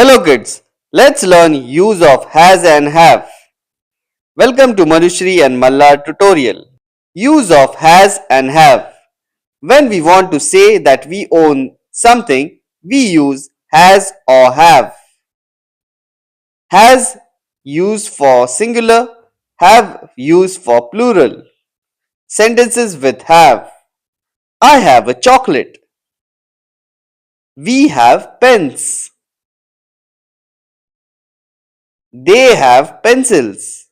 Hello kids, let's learn use of has and have. Welcome to Manushri and Malla tutorial. Use of has and have. When we want to say that we own something, we use has or have. Has used for singular, have used for plural. Sentences with have. I have a chocolate. We have pens. They have pencils.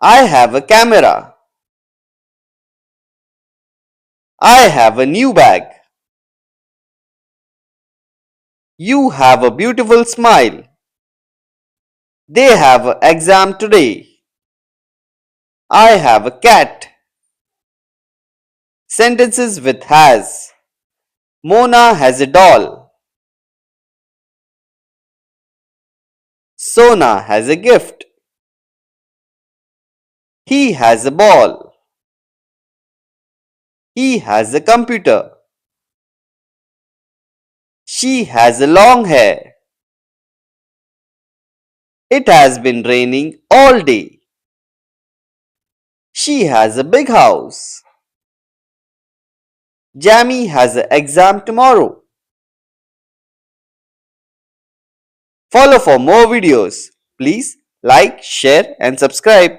I have a camera. I have a new bag. You have a beautiful smile. They have an exam today. I have a cat. Sentences with has. Mona has a doll. Sona has a gift. He has a ball. He has a computer. She has a long hair. It has been raining all day. She has a big house. Jamie has an exam tomorrow. Follow for more videos. Please like, share and subscribe.